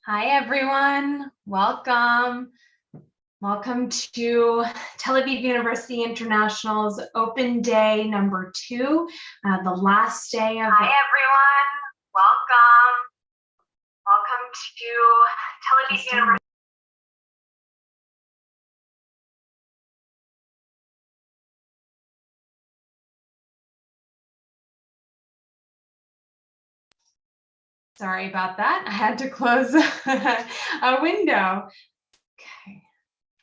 Hi, everyone. Welcome. Welcome to Tel Aviv University International's Open Day number 2, the last day of... Hi, everyone. Welcome. Welcome to Tel Aviv University. Sorry about that. I had to close a window. Okay.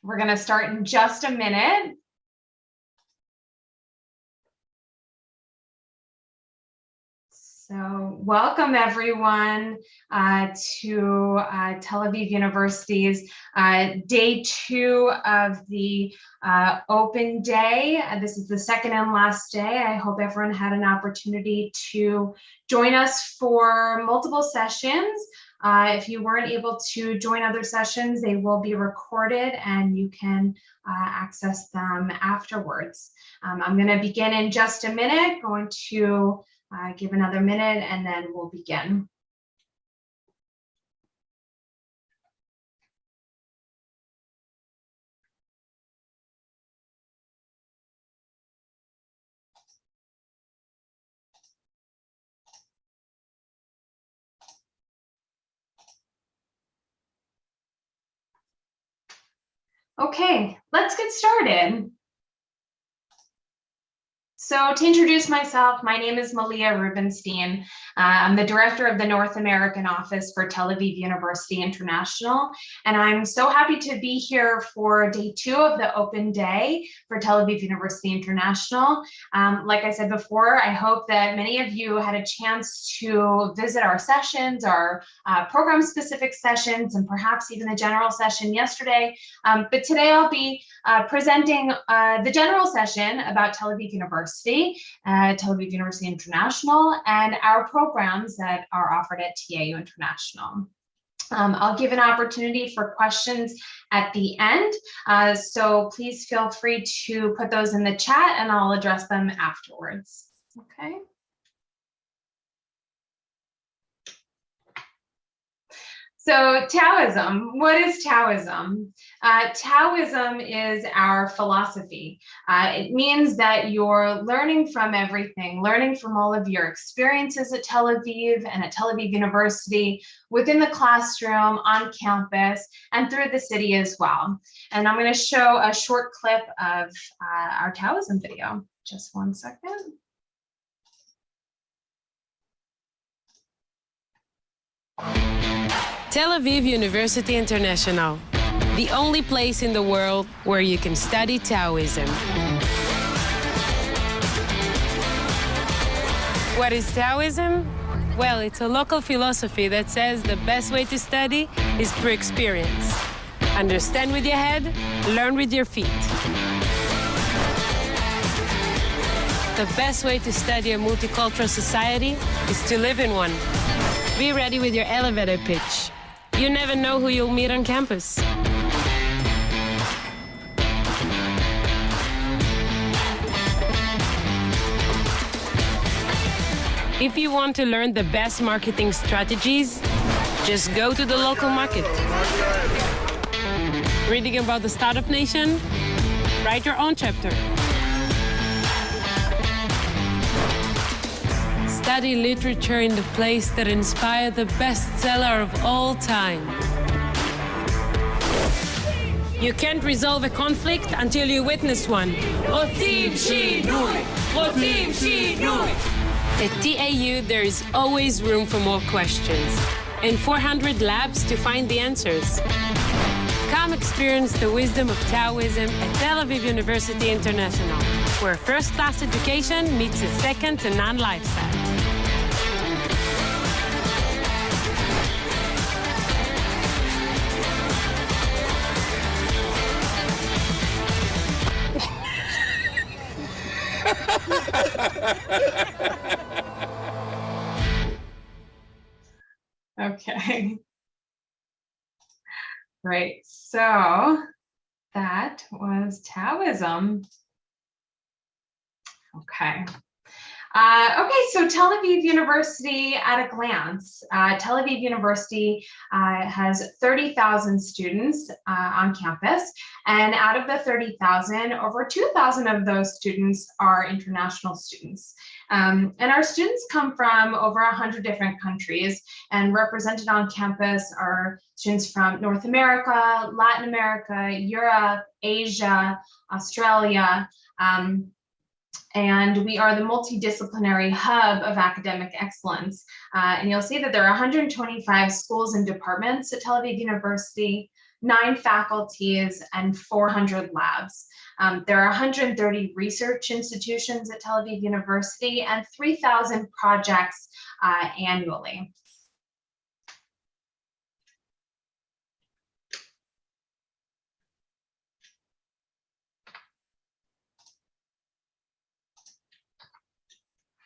We're going to start in just a minute. So welcome everyone to Tel Aviv University's day 2 of the open day. This is the second and last day. I hope everyone had an opportunity to join us for multiple sessions. If you weren't able to join other sessions, they will be recorded and you can access them afterwards. I'm going to begin in just a minute, going to give another minute and then we'll begin. Okay, let's get started. So to introduce myself, my name is Malia Rubenstein. I'm the director of the North American office for Tel Aviv University International, and I'm so happy to be here for day 2 of the open day for Tel Aviv University International. Like I said before, I hope that many of you had a chance to visit our sessions, our program-specific sessions, and perhaps even the general session yesterday. But today I'll be presenting the general session about Tel Aviv University, Tel Aviv University International, and our programs that are offered at TAU International. I'll give an opportunity for questions at the end, so please feel free to put those in the chat and I'll address them afterwards. Okay. So Taoism, what is Taoism? Taoism is our philosophy. It means that you're learning from everything, learning from all of your experiences at Tel Aviv and at Tel Aviv University, within the classroom, on campus, and through the city as well. And I'm going to show a short clip of our Taoism video. Just one second. Tel Aviv University International, the only place in the world where you can study Taoism. What is Taoism? Well, it's a local philosophy that says the best way to study is through experience. Understand with your head, learn with your feet. The best way to study a multicultural society is to live in one. Be ready with your elevator pitch. You never know who you'll meet on campus. If you want to learn the best marketing strategies, just go to the local market. Reading about the startup nation? Write your own chapter. Study literature in the place that inspired the bestseller of all time. You can't resolve a conflict until you witness one. At TAU, there is always room for more questions and 400 labs to find the answers. Come experience the wisdom of Taoism at Tel Aviv University International, where first-class education meets a second-to-none lifestyle. Okay. Right, so that was Taoism. Okay. Okay, so Tel Aviv University at a glance. Tel Aviv University has 30,000 students on campus, and out of the 30,000, over 2,000 of those students are international students. And our students come from over 100 different countries, and represented on campus are students from North America, Latin America, Europe, Asia, Australia, and we are the multidisciplinary hub of academic excellence. And you'll see that there are 125 schools and departments at Tel Aviv University, 9 faculties, and 400 labs. There are 130 research institutions at Tel Aviv University and 3,000 projects annually.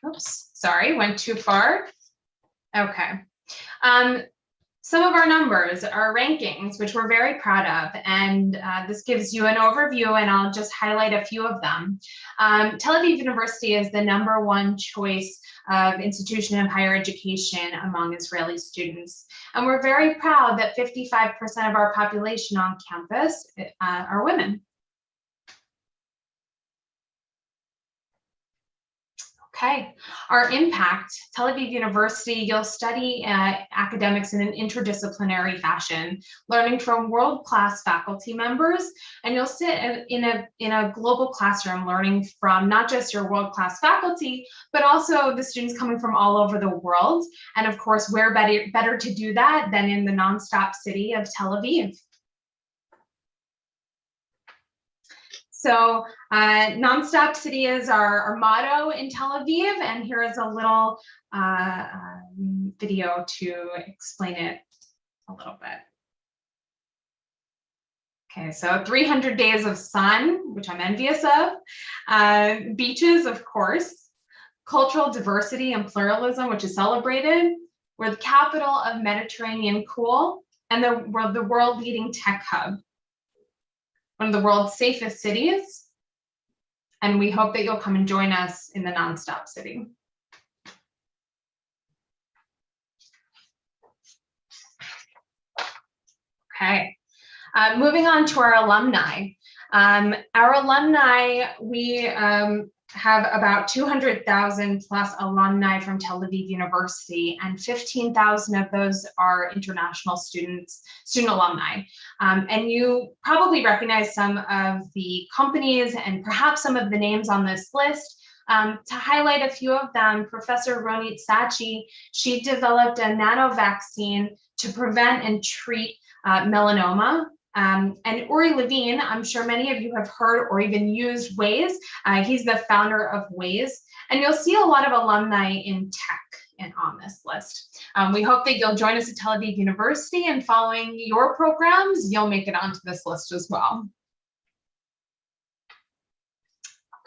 Oops, sorry, went too far. Okay. Some of our numbers, our rankings, which we're very proud of, and this gives you an overview, and I'll just highlight a few of them. Tel Aviv University is the #1 choice of institution of higher education among Israeli students. And we're very proud that 55% of our population on campus are women. Okay, our impact, Tel Aviv University, you'll study academics in an interdisciplinary fashion, learning from world-class faculty members, and you'll sit in a global classroom learning from not just your world-class faculty, but also the students coming from all over the world. And of course, where better to do that than in the nonstop city of Tel Aviv. So nonstop city is our motto in Tel Aviv, and here is a little video to explain it a little bit. Okay, so 300 days of sun, which I'm envious of, beaches, of course, cultural diversity and pluralism, which is celebrated. We're the capital of Mediterranean cool, and we're the world-leading tech hub. One of the world's safest cities, and we hope that you'll come and join us in the nonstop city. Okay, moving on to our alumni. Our alumni, we have about 200,000 plus alumni from Tel Aviv University, and 15,000 of those are international student alumni. And you probably recognize some of the companies and perhaps some of the names on this list. To highlight a few of them, Professor Ronit Sachi, she developed a nano vaccine to prevent and treat melanoma. And Uri Levine, I'm sure many of you have heard or even used Waze. He's the founder of Waze. And you'll see a lot of alumni in tech on this list. We hope that you'll join us at Tel Aviv University, and following your programs, you'll make it onto this list as well.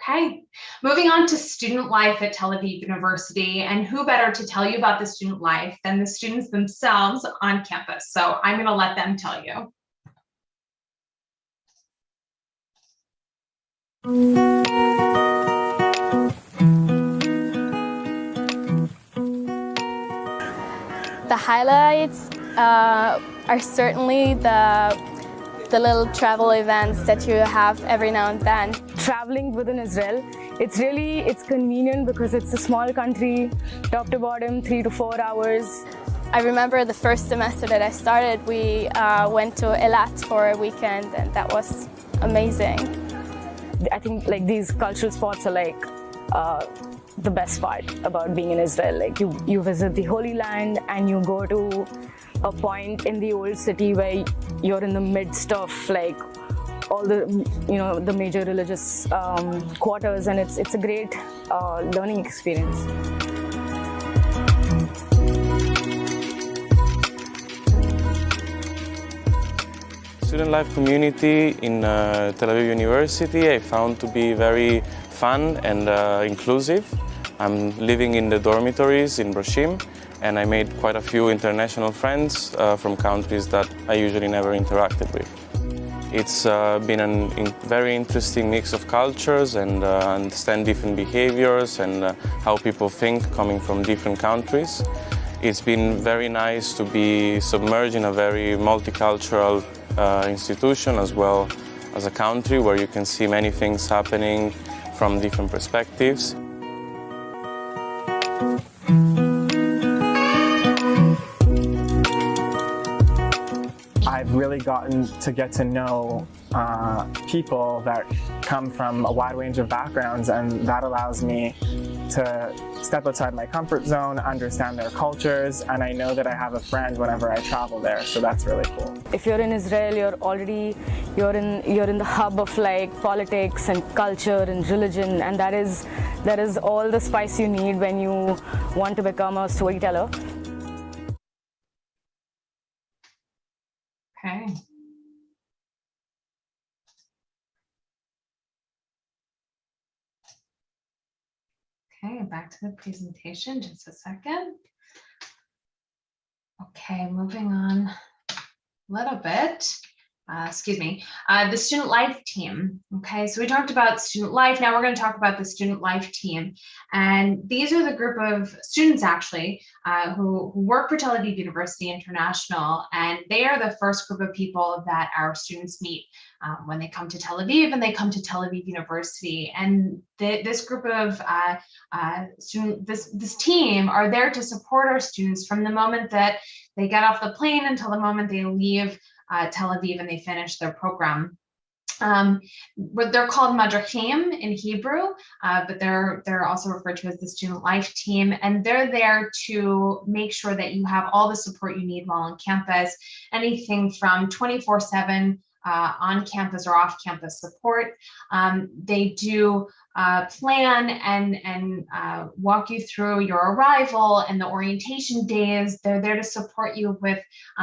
Okay, moving on to student life at Tel Aviv University, and who better to tell you about the student life than the students themselves on campus. So I'm gonna let them tell you. The highlights are certainly the little travel events that you have every now and then. Traveling within Israel, it's convenient because it's a small country, top to bottom, 3 to 4 hours. I remember the first semester that I started, we went to Eilat for a weekend, and that was amazing. I think like these cultural spots are like the best part about being in Israel. Like you visit the Holy Land and you go to a point in the old city where you're in the midst of like all the the major religious quarters, and it's a great learning experience. Student life community in Tel Aviv University I found to be very fun and inclusive. I'm living in the dormitories in Roshin, and I made quite a few international friends from countries that I usually never interacted with. It's been a very interesting mix of cultures and understand different behaviors and how people think coming from different countries. It's been very nice to be submerged in a very multicultural institution as well as a country where you can see many things happening from different perspectives. I've really gotten to get to know people that come from a wide range of backgrounds, and that allows me to step outside my comfort zone, understand their cultures, and I know that I have a friend whenever I travel there, so that's really cool. If you're in Israel, you're in the hub of like politics and culture and religion, and that is all the spice you need when you want to become a storyteller. Okay. Okay, back to the presentation, just a second. Okay, moving on a little bit. Excuse me, the student life team. Okay, so we talked about student life. Now we're going to talk about the student life team. And these are the group of students actually who work for Tel Aviv University International. And they are the first group of people that our students meet when they come to Tel Aviv and they come to Tel Aviv University. And this group of this team are there to support our students from the moment that they get off the plane until the moment they leave Tel Aviv and they finish their program. But they're called madrachim in Hebrew, but they're also referred to as the student life team, and they're there to make sure that you have all the support you need while on campus, anything from 24/7 on campus or off campus support. They do plan and walk you through your arrival and the orientation days. They're there to support you with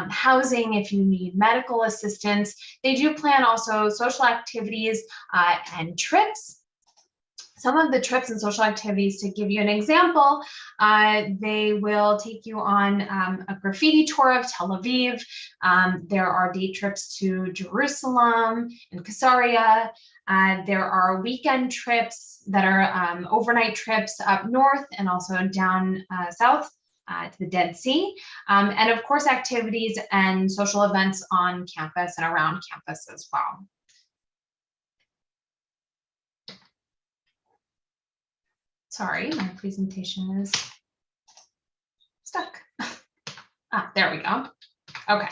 housing if you need medical assistance. They do plan also social activities and trips. Some of the trips and social activities, to give you an example, they will take you on a graffiti tour of Tel Aviv. There are day trips to Jerusalem and Caesarea. There are weekend trips that are overnight trips up north and also down south to the Dead Sea. And of course, activities and social events on campus and around campus as well. Sorry, my presentation is stuck. There we go. Okay.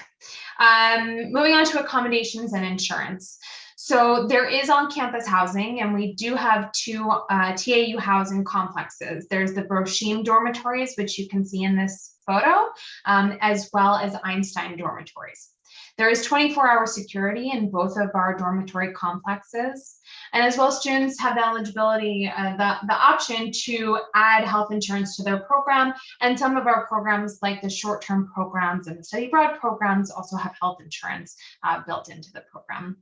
Moving on to accommodations and insurance. So there is on-campus housing, and we do have two TAU housing complexes. There's the Roshin dormitories, which you can see in this photo, as well as Einstein dormitories. There is 24-hour security in both of our dormitory complexes. And as well, students have the eligibility, the option to add health insurance to their program. And some of our programs, like the short-term programs and the study abroad programs, also have health insurance built into the program.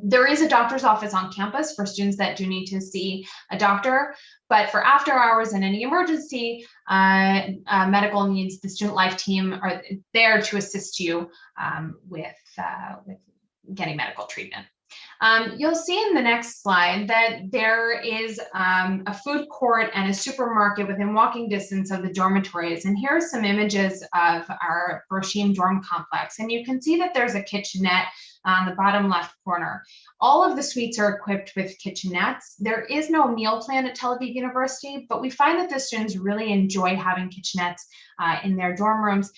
There is a doctor's office on campus for students that do need to see a doctor, but for after hours and any emergency medical needs, the student life team are there to assist you with getting medical treatment. You'll see in the next slide that there is a food court and a supermarket within walking distance of the dormitories. And here are some images of our Roshin dorm complex. And you can see that there's a kitchenette on the bottom left corner. All of the suites are equipped with kitchenettes. There is no meal plan at Tel Aviv University, but we find that the students really enjoy having kitchenettes in their dorm rooms.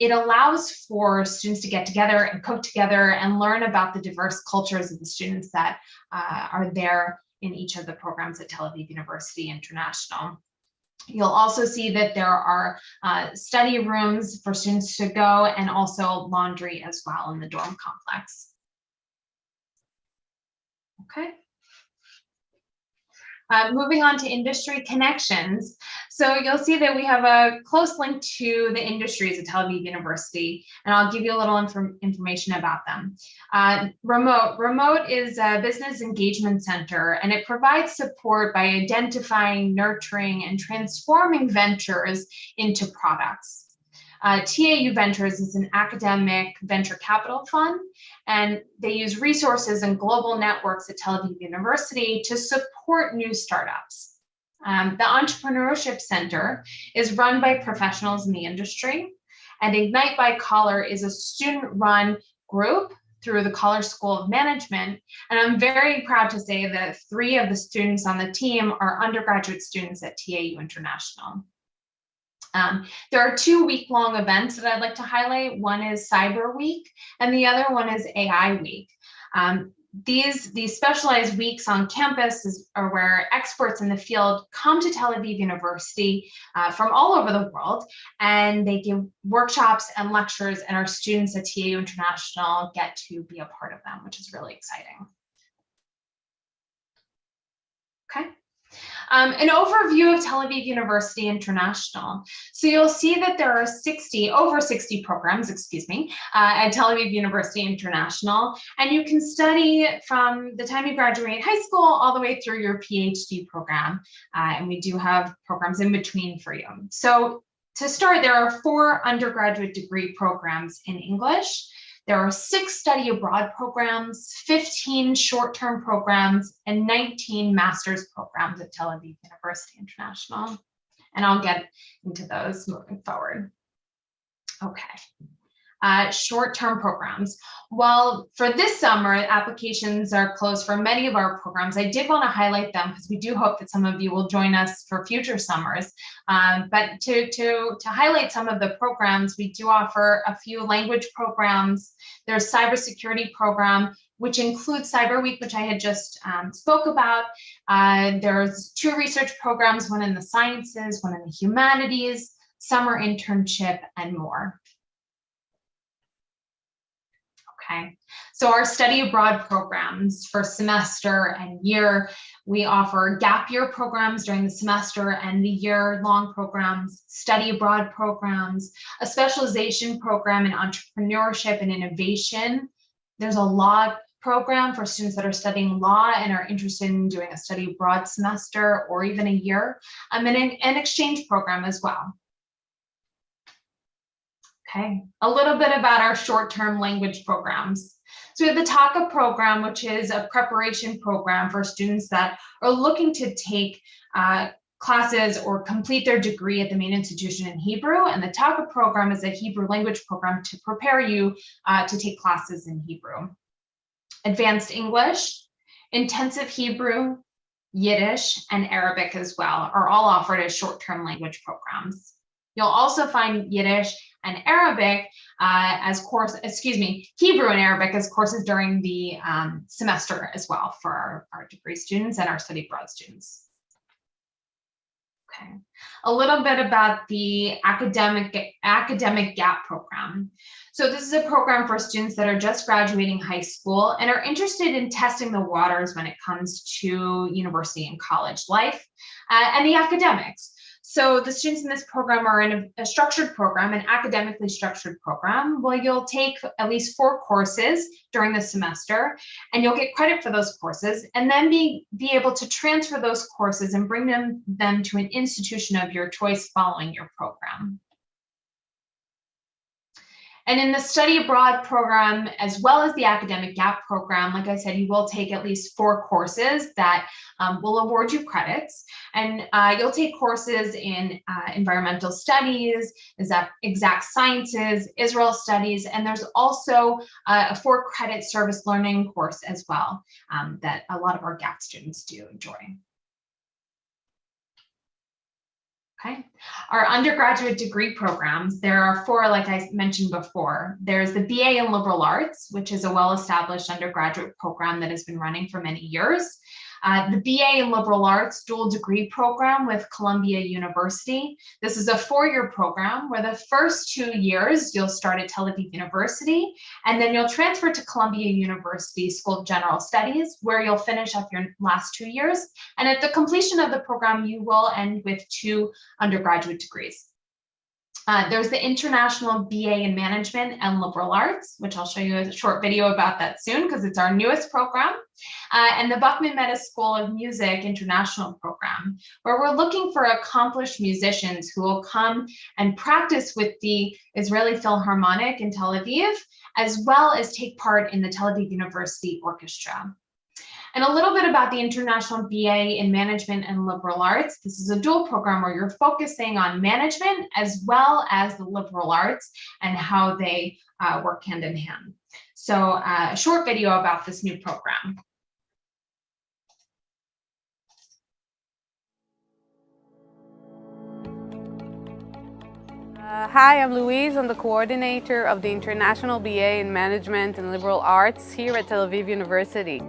It allows for students to get together and cook together and learn about the diverse cultures of the students that are there in each of the programs at Tel Aviv University International. You'll also see that there are study rooms for students to go and also laundry as well in the dorm complex. Okay. Moving on to industry connections. So you'll see that we have a close link to the industries at Tel Aviv University, and I'll give you a little information about them. Remote is a business engagement center, and it provides support by identifying, nurturing, and transforming ventures into products. TAU Ventures is an academic venture capital fund, and they use resources and global networks at Tel Aviv University to support new startups. The Entrepreneurship Center is run by professionals in the industry, and Ignite by Collar is a student-run group through the Collar School of Management. And I'm very proud to say that 3 of the students on the team are undergraduate students at TAU International. There are 2 week-long events that I'd like to highlight. One is Cyber Week, and the other one is AI Week. These specialized weeks on campus are where experts in the field come to Tel Aviv University from all over the world, and they give workshops and lectures, and our students at TAU International get to be a part of them, which is really exciting. Okay. An overview of Tel Aviv University International. So you'll see that there are over 60 programs, at Tel Aviv University International, and you can study from the time you graduate high school all the way through your PhD program, and we do have programs in between for you. So to start, there are 4 undergraduate degree programs in English. There are 6 study abroad programs, 15 short-term programs, and 19 master's programs at Tel Aviv University International. And I'll get into those moving forward. Okay. Short-term programs. Well, for this summer, applications are closed for many of our programs. I did want to highlight them because we do hope that some of you will join us for future summers. But to highlight some of the programs, we do offer a few language programs. There's cybersecurity program, which includes Cyber Week, which I had just spoke about. There's 2 research programs, one in the sciences, one in the humanities, summer internship, and more. Okay, so our study abroad programs for semester and year, we offer gap year programs during the semester and the year-long programs, study abroad programs, a specialization program in entrepreneurship and innovation. There's a law program for students that are studying law and are interested in doing a study abroad semester or even a year, and an exchange program as well. Okay, a little bit about our short-term language programs. So we have the TACA program, which is a preparation program for students that are looking to take classes or complete their degree at the main institution in Hebrew. And the TACA program is a Hebrew language program to prepare you to take classes in Hebrew. Advanced English, Intensive Hebrew, Yiddish, and Arabic as well are all offered as short-term language programs. You'll also find Yiddish and Arabic Hebrew and Arabic as courses during the semester as well for our degree students and our study abroad students. Okay, a little bit about the academic gap program. So this is a program for students that are just graduating high school and are interested in testing the waters when it comes to university and college life and the academics. So the students in this program are in a structured program, an academically structured program. Well, you'll take at least 4 courses during the semester, and you'll get credit for those courses, and then be able to transfer those courses and bring them to an institution of your choice following your program. And in the study abroad program, as well as the academic gap program, like I said, you will take at least 4 courses that will award you credits. And you'll take courses in environmental studies, exact sciences, Israel studies, and there's also a 4-credit service learning course as well that a lot of our gap students do enjoy. Okay, our undergraduate degree programs, there are 4, like I mentioned before. There's the BA in Liberal Arts, which is a well-established undergraduate program that has been running for many years. The BA in Liberal Arts dual degree program with Columbia University. This is a 4-year program where the first 2 years you'll start at Tel Aviv University, and then you'll transfer to Columbia University School of General Studies, where you'll finish up your last 2 years. And at the completion of the program, you will end with 2 undergraduate degrees. There's the International BA in Management and Liberal Arts, which I'll show you a short video about that soon because it's our newest program, and the Buckman Mehta School of Music International program, where we're looking for accomplished musicians who will come and practice with the Israeli Philharmonic in Tel Aviv, as well as take part in the Tel Aviv University Orchestra. And a little bit about the International BA in Management and Liberal Arts. This is a dual program where you're focusing on management as well as the liberal arts and how they work hand in hand. So a short video about this new program. Hi, I'm Louise. I'm the coordinator of the International BA in Management and Liberal Arts here at Tel Aviv University.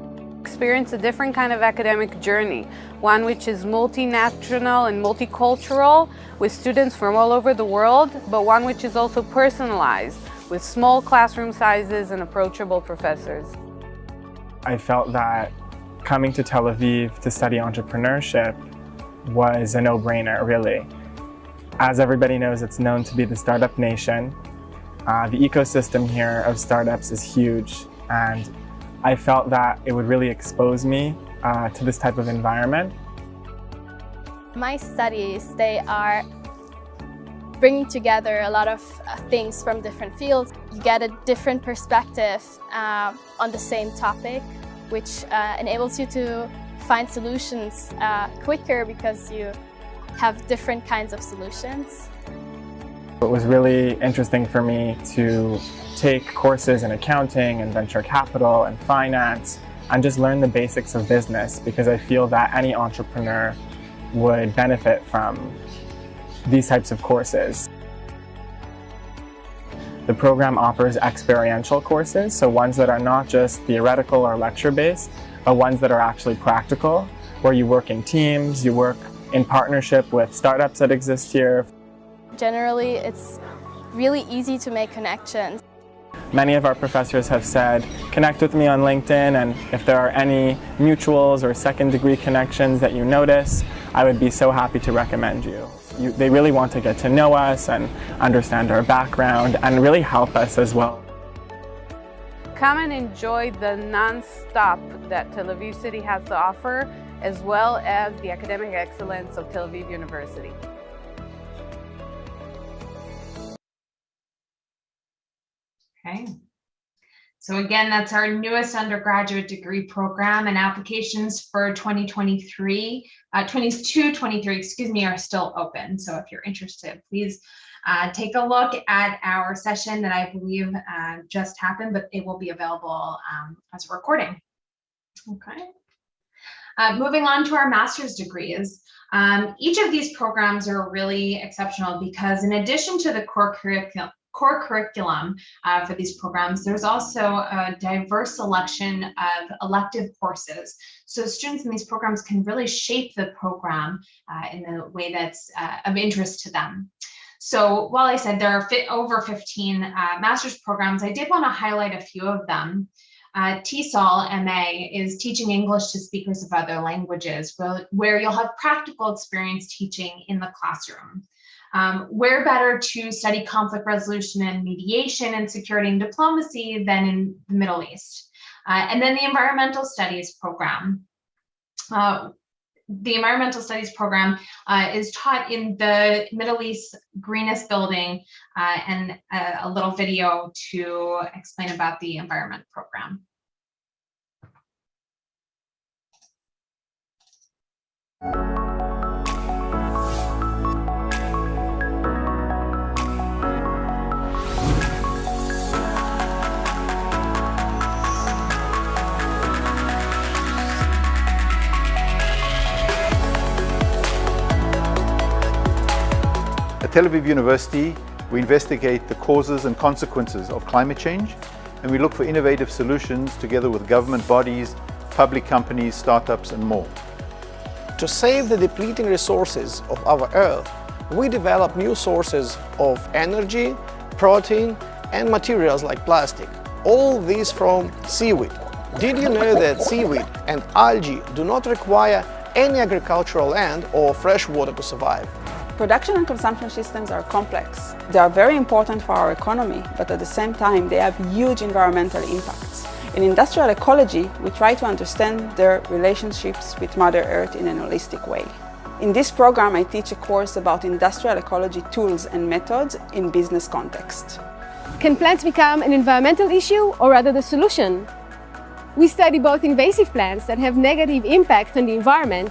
Experience a different kind of academic journey, one which is multinational and multicultural with students from all over the world, but one which is also personalized with small classroom sizes and approachable professors. I felt that coming to Tel Aviv to study entrepreneurship was a no-brainer, really. As everybody knows, it's known to be the startup nation. The ecosystem here of startups is huge, and I felt that it would really expose me to this type of environment. My studies, they are bringing together a lot of things from different fields. You get a different perspective on the same topic, which enables you to find solutions quicker because you have different kinds of solutions. It was really interesting for me to take courses in accounting and venture capital and finance and just learn the basics of business, because I feel that any entrepreneur would benefit from these types of courses. The program offers experiential courses, so ones that are not just theoretical or lecture-based, but ones that are actually practical, where you work in teams, you work in partnership with startups that exist here. Generally, it's really easy to make connections. Many of our professors have said, connect with me on LinkedIn, and if there are any mutuals or second-degree connections that you notice, I would be so happy to recommend you. They really want to get to know us and understand our background and really help us as well. Come and enjoy the non-stop that Tel Aviv City has to offer, as well as the academic excellence of Tel Aviv University. Okay. So again, that's our newest undergraduate degree program, and applications for 22-23, excuse me, are still open. So if you're interested, please take a look at our session that I believe just happened, but it will be available as a recording. Okay. Moving on to our master's degrees. Each of these programs are really exceptional because in addition to the core curriculum for these programs, there's also a diverse selection of elective courses. So students in these programs can really shape the program in the way that's of interest to them. So while I said there are over 15 master's programs, I did want to highlight a few of them. TESOL MA is teaching English to speakers of other languages, where you'll have practical experience teaching in the classroom. Where better to study conflict resolution and mediation and security and diplomacy than in the Middle East. And then the Environmental Studies program. The Environmental Studies program is taught in the Middle East Greenest Building, and a little video to explain about the environment program. At Tel Aviv University, we investigate the causes and consequences of climate change, and we look for innovative solutions together with government bodies, public companies, startups, and more. To save the depleting resources of our Earth, we develop new sources of energy, protein, and materials like plastic. All these from seaweed. Did you know that seaweed and algae do not require any agricultural land or fresh water to survive? Production and consumption systems are complex. They are very important for our economy, but at the same time, they have huge environmental impacts. In industrial ecology, we try to understand their relationships with Mother Earth in an holistic way. In this program, I teach a course about industrial ecology tools and methods in business context. Can plants become an environmental issue or rather the solution? We study both invasive plants that have negative impact on the environment,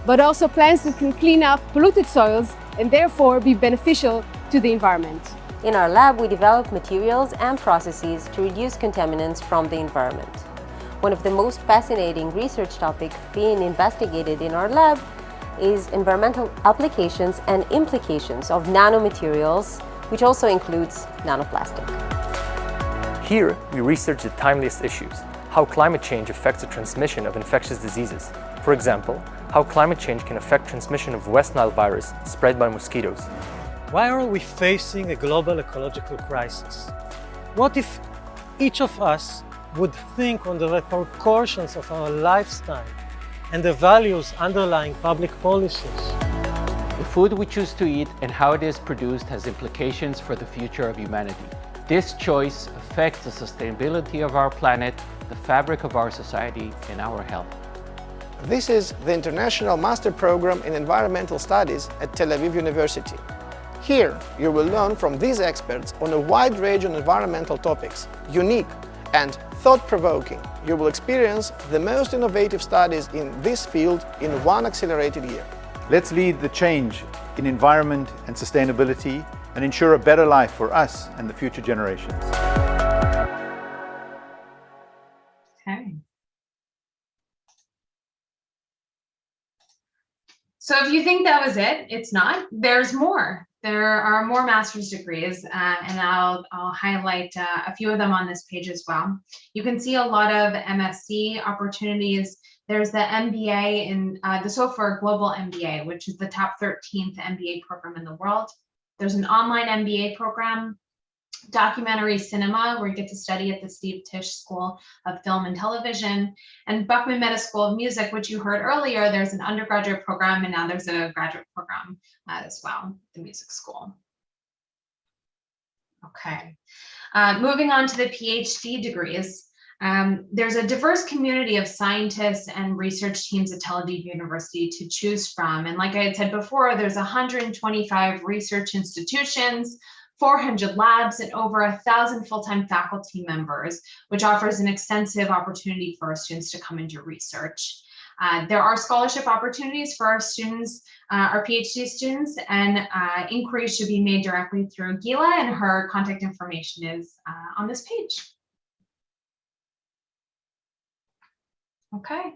but also plants that can clean up polluted soils and therefore be beneficial to the environment. In our lab, we develop materials and processes to reduce contaminants from the environment. One of the most fascinating research topics being investigated in our lab is environmental applications and implications of nanomaterials, which also includes nanoplastic. Here, we research the timeliest issues, how climate change affects the transmission of infectious diseases. For example, how climate change can affect transmission of West Nile virus spread by mosquitoes. Why are we facing a global ecological crisis? What if each of us would think on the repercussions of our lifestyle and the values underlying public policies? The food we choose to eat and how it is produced has implications for the future of humanity. This choice affects the sustainability of our planet, the fabric of our society, and our health. This is the International Master Program in Environmental Studies at Tel Aviv University. Here, you will learn from these experts on a wide range of environmental topics, unique and thought-provoking. You will experience the most innovative studies in this field in one accelerated year. Let's lead the change in environment and sustainability and ensure a better life for us and the future generations. Okay. So if you think that was it, it's not. There's more. There are more master's degrees, and I'll highlight a few of them on this page as well. You can see a lot of MSc opportunities. There's the MBA in the SOFR Global MBA, which is the top 13th MBA program in the world. There's an online MBA program, documentary cinema, where you get to study at the Steve Tisch School of Film and Television, and Buckman Meta School of Music, which you heard earlier. There's an undergraduate program, and now there's a graduate program as well, the music school. Okay, moving on to the PhD degrees. There's a diverse community of scientists and research teams at Tel Aviv University to choose from. And like I had said before, there's 125 research institutions, 400 labs, and over 1,000 full-time faculty members, which offers an extensive opportunity for our students to come into research. There are scholarship opportunities for our students, our PhD students, and inquiries should be made directly through Gila, and her contact information is on this page. Okay,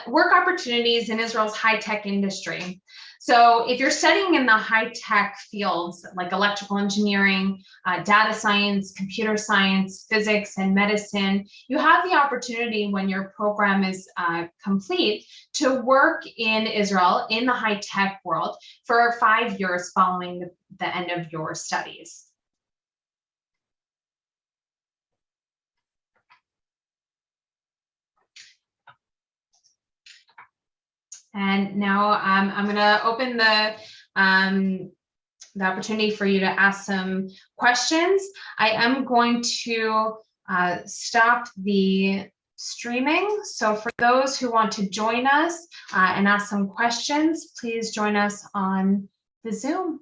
work opportunities in Israel's high-tech industry. So if you're studying in the high-tech fields like electrical engineering, data science, computer science, physics, and medicine, you have the opportunity when your program is complete to work in Israel in the high-tech world for 5 years following the end of your studies. And now I'm going to open the opportunity for you to ask some questions. I am going to stop the streaming. So for those who want to join us and ask some questions, please join us on the Zoom.